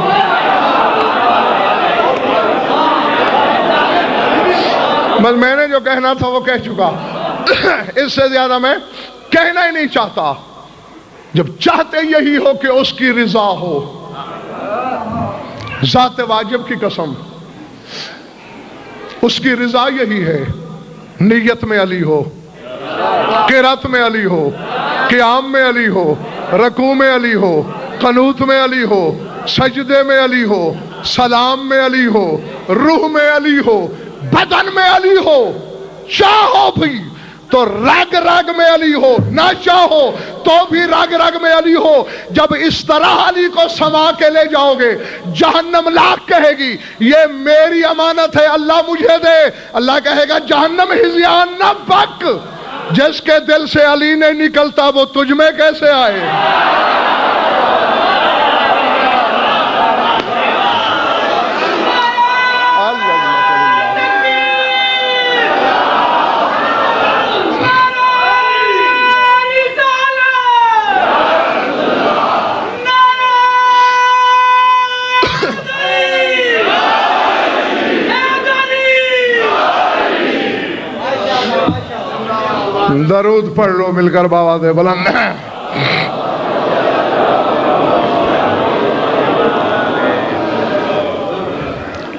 بس میں نے جو کہنا تھا وہ کہہ چکا، اس سے زیادہ میں کہنا ہی نہیں چاہتا۔ جب چاہتے یہی ہو کہ اس کی رضا ہو، ذات واجب کی قسم اس کی رضا یہی ہے، نیت میں علی ہو، قرات میں علی ہو، قیام میں علی ہو، رکوع میں علی ہو، قنوت میں علی ہو، سجدے میں علی ہو، سلام میں علی ہو، روح میں علی ہو، بدن میں علی ہو، چاہو بھی تو رگ رگ میں علی ہو، نہ چاہو تو بھی رگ رگ میں علی ہو۔ جب اس طرح علی کو سما کے لے جاؤ گے، جہنم لاکھ کہے گی یہ میری امانت ہے اللہ مجھے دے، اللہ کہے گا جہنم ہذیان نہ بک، جس کے دل سے علی نہیں نکلتا وہ تجھ میں کیسے آئے۔ درود پڑھ لو مل کر بآواز بلند۔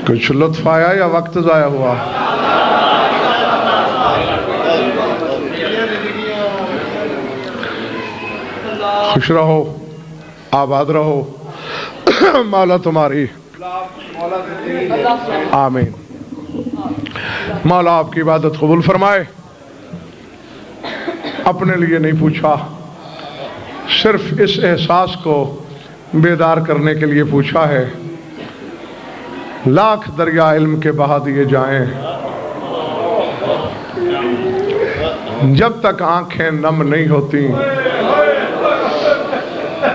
کچھ لطف آیا یا وقت ضائع ہوا؟ خوش رہو، آباد رہو، مولا تمہاری آمین۔ مولا آپ کی عبادت قبول فرمائے۔ اپنے لیے نہیں پوچھا، صرف اس احساس کو بیدار کرنے کے لیے پوچھا ہے۔ لاکھ دریا علم کے بہا دیے جائیں، جب تک آنکھیں نم نہیں ہوتی،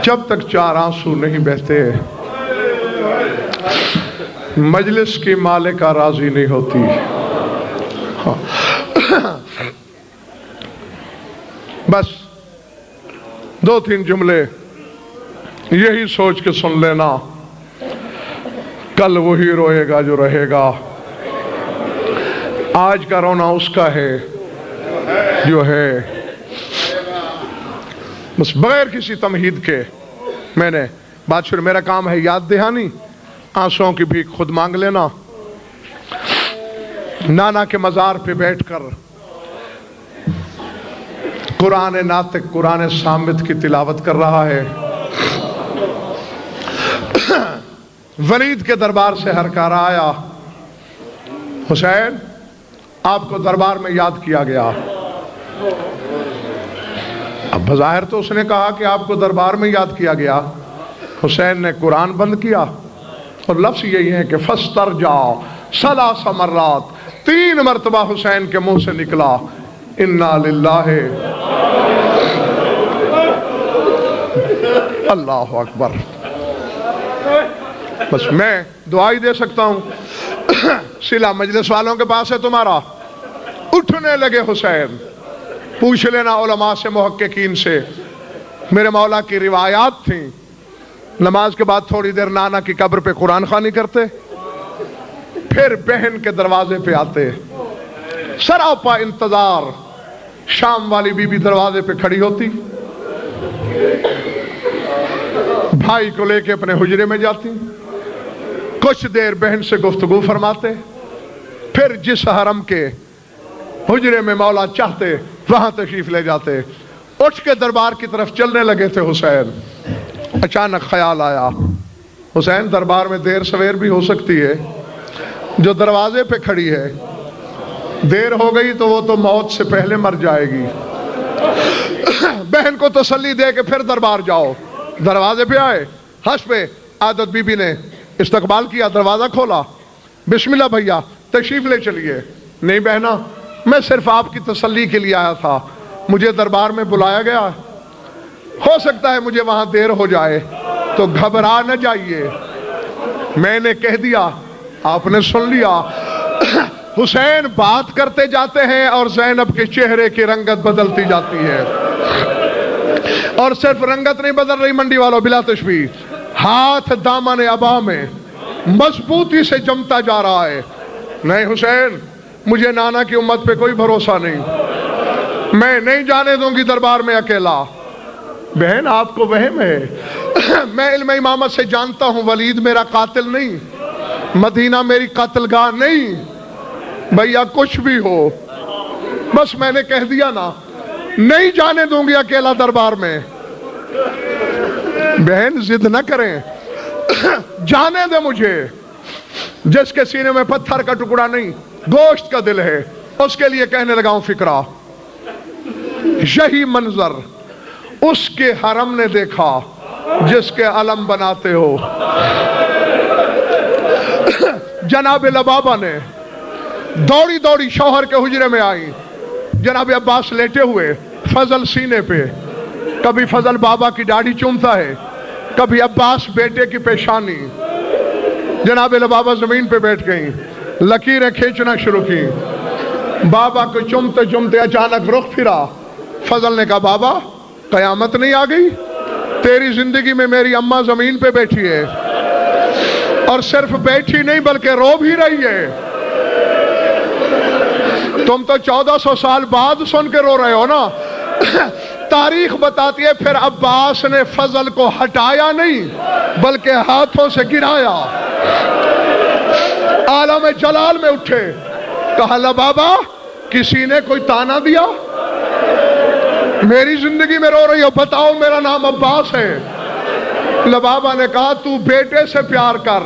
جب تک چار آنسو نہیں بہتے، مجلس کی مالکہ راضی نہیں ہوتی۔ بس دو تین جملے یہی سوچ کے سن لینا، کل وہی روئے گا جو رہے گا۔ آج کا رونا اس کا ہے جو ہے۔ بس بغیر کسی تمہید کے میں نے بات شروع، میرا کام ہے یاد دہانی، آنسوؤں کی بھیک خود مانگ لینا۔ نانا کے مزار پہ بیٹھ کر قرآن ناطق، قرآن صامت کی تلاوت کر رہا ہے۔ ولید کے دربار سے ہرکارا آیا، حسین آپ کو دربار میں یاد کیا گیا۔ اب بظاہر تو اس نے کہا کہ آپ کو دربار میں یاد کیا گیا، حسین نے قرآن بند کیا اور لفظ یہی ہے کہ فاسترجع ثلاث مرات، 3 مرتبہ حسین کے منہ سے نکلا انا للہ اللہ اکبر۔ بس میں دعائی دے سکتا ہوں، صلہ مجلس والوں کے پاس ہے تمہارا۔ اٹھنے لگے حسین، پوچھ لینا علماء سے، محققین سے، میرے مولا کی روایات تھیں۔ نماز کے بعد تھوڑی دیر نانا کی قبر پہ قرآن خوانی کرتے، پھر بہن کے دروازے پہ آتے، سراپا انتظار۔ شام والی بی بی دروازے پہ کھڑی ہوتی، بھائی کو لے کے اپنے حجرے میں جاتی، کچھ دیر بہن سے گفتگو فرماتے، پھر جس حرم کے حجرے میں مولا چاہتے وہاں تشریف لے جاتے۔ اٹھ کے دربار کی طرف چلنے لگے تھے حسین، اچانک خیال آیا حسین دربار میں دیر سویر بھی ہو سکتی ہے، جو دروازے پہ کھڑی ہے دیر ہو گئی تو وہ تو موت سے پہلے مر جائے گی، بہن کو تسلی دے کے پھر دربار جاؤ۔ دروازے پہ آئے، ہنس پہ عادت بی بی نے استقبال کیا، دروازہ کھولا، بسم اللہ بھیا تشریف لے چلیے۔ نہیں بہنا، میں صرف آپ کی تسلی کے لیے آیا تھا، مجھے دربار میں بلایا گیا، ہو سکتا ہے مجھے وہاں دیر ہو جائے، تو گھبرا نہ جائیے، میں نے کہہ دیا، آپ نے سن لیا۔ حسین بات کرتے جاتے ہیں اور زینب کے چہرے کی رنگت بدلتی جاتی ہے۔ اور صرف رنگت نہیں بدل رہی منڈی والوں، بلا تشبیہ، ہاتھ دامن ابا میں مضبوطی سے جمتا جا رہا ہے۔ نہیں حسین، مجھے نانا کی امت پہ کوئی بھروسہ نہیں، میں نہیں جانے دوں گی دربار میں اکیلا۔ بہن آپ کو وہم ہے، میں علم امامت سے جانتا ہوں ولید میرا قاتل نہیں، مدینہ میری قاتل گاہ نہیں، بھیا کچھ بھی ہو، بس میں نے کہہ دیا نا، نہیں جانے دوں گی اکیلا دربار میں۔ بہن ضد نہ کریں، جانے دے مجھے۔ جس کے سینے میں پتھر کا ٹکڑا نہیں، گوشت کا دل ہے، اس کے لیے کہنے لگا ہوں فکرہ۔ یہی منظر اس کے حرم نے دیکھا جس کے علم بناتے ہو۔ جناب لبابہ نے دوڑی دوڑی شوہر کے حجرے میں آئی، جناب عباس لیٹے ہوئے، فضل سینے پہ، کبھی فضل بابا کی داڑھی چومتا ہے، کبھی عباس بیٹے کی پیشانی۔ جناب لبابہ زمین پہ بیٹھ گئیں، لکیریں کھینچنا شروع کی، بابا کو چومتے چومتے اچانک رخ پھرا۔ فضل نے کہا بابا قیامت نہیں آ گئی؟ تیری زندگی میں میری اماں زمین پہ بیٹھی ہے، اور صرف بیٹھی نہیں بلکہ رو بھی رہی ہے۔ تم تو 1400 سال بعد سن کے رو رہے ہو نا۔ تاریخ بتاتی ہے پھر عباس نے فضل کو ہٹایا نہیں بلکہ ہاتھوں سے گرایا، عالم جلال میں اٹھے، کہا لبابہ کسی نے کوئی تانا دیا؟ میری زندگی میں رو رہی ہو، بتاؤ میرا نام عباس ہے۔ لبابہ نے کہا تو بیٹے سے پیار کر،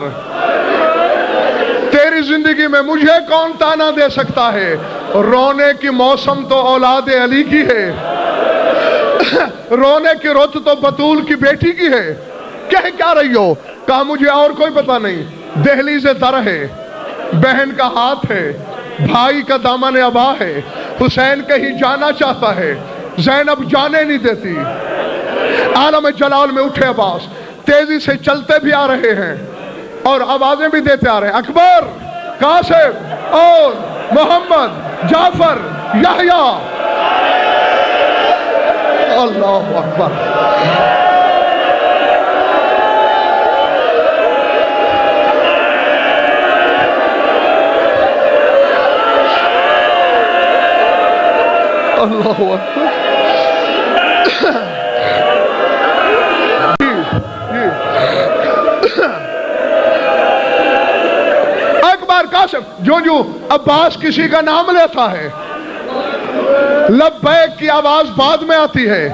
تیری زندگی میں مجھے کون تانا دے سکتا ہے؟ رونے کی موسم تو اولاد علی کی ہے، رونے کی رت تو بطول کی بیٹی کی ہے، کہہ کیا رہی ہو؟ کہا مجھے اور کوئی پتہ نہیں، دہلیز در ہے، بہن کا ہاتھ ہے، بھائی کا دامن ابا ہے، حسین کہیں جانا چاہتا ہے، زینب جانے نہیں دیتی۔ عالم جلال میں اٹھے عباس، تیزی سے چلتے بھی آ رہے ہیں اور آوازیں بھی دیتے آ رہے ہیں، اکبر، قاسم اور محمد، جعفر، یحییٰ۔ اللہ اکبر۔ اللہ اکبر۔ اکبر، قاسم، جو عباس کسی کا نام لیتا ہے لبیک کی آواز بعد میں آتی ہے،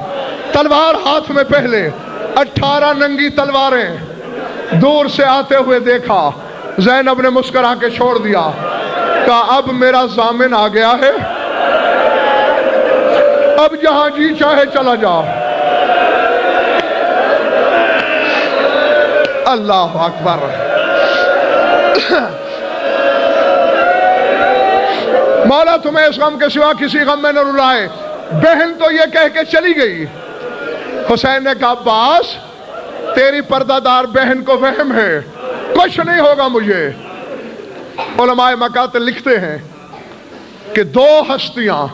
تلوار ہاتھ میں پہلے، 18 ننگی تلواریں دور سے آتے ہوئے دیکھا۔ زینب نے مسکرا کے چھوڑ دیا، کہا اب میرا ضامن آ گیا ہے، اب جہاں جی چاہے چلا جا۔ اللہ اکبر۔ مولا تمہیں اس غم کے سوا کسی غم میں نہ رلائے۔ بہن تو یہ کہہ کے چلی گئی۔ حسین نے کہا عباس تیری پردہ دار بہن کو وہم ہے، کچھ نہیں ہوگا مجھے۔ علماء مقاتل لکھتے ہیں کہ دو ہستیاں،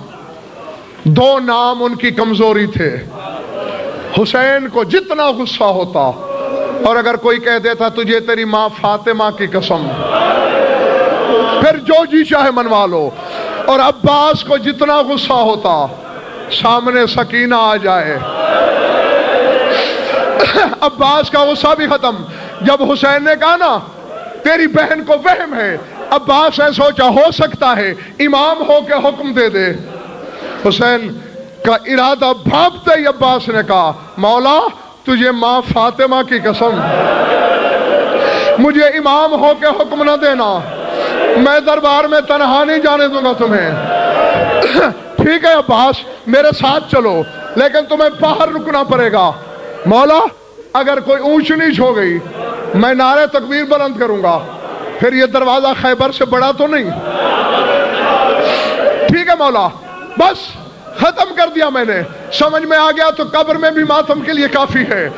دو نام ان کی کمزوری تھے۔ حسین کو جتنا غصہ ہوتا اور اگر کوئی کہہ دیتا تجھے تیری ماں فاطمہ کی قسم، پھر جو جی چاہے منوا لو، اور عباس کو جتنا غصہ ہوتا سامنے سکینہ آ جائے، عباس کا غصہ بھی ختم۔ جب حسین نے کہا نا تیری بہن کو وہم ہے، عباس نے سوچا ہو سکتا ہے امام ہو کے حکم دے دے۔ حسین کا ارادہ بھاپتے ہی عباس نے کہا مولا تجھے ماں فاطمہ کی قسم، مجھے امام ہو کے حکم نہ دینا، میں دربار میں تنہا نہیں جانے دوں گا تمہیں۔ ٹھیک ہے عباس میرے ساتھ چلو، لیکن تمہیں باہر رکنا پڑے گا۔ مولا اگر کوئی اونچ نیچ ہو گئی میں نعرہ تکبیر بلند کروں گا، پھر یہ دروازہ خیبر سے بڑا تو نہیں۔ ٹھیک ہے مولا، بس ختم کر دیا میں نے، سمجھ میں آ گیا تو قبر میں بھی ماتم کے لیے کافی ہے۔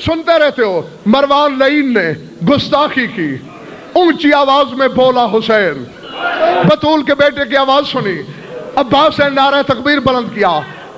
سنتے رہتے ہو مروان لعین نے گستاخی کی، اونچی آواز میں بولا حسین، بطول کے بیٹے کی آواز سنی، عباس نے نعرہ تکبیر بلند کیا،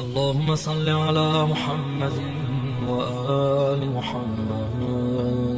اللهم صل على محمد وآل محمد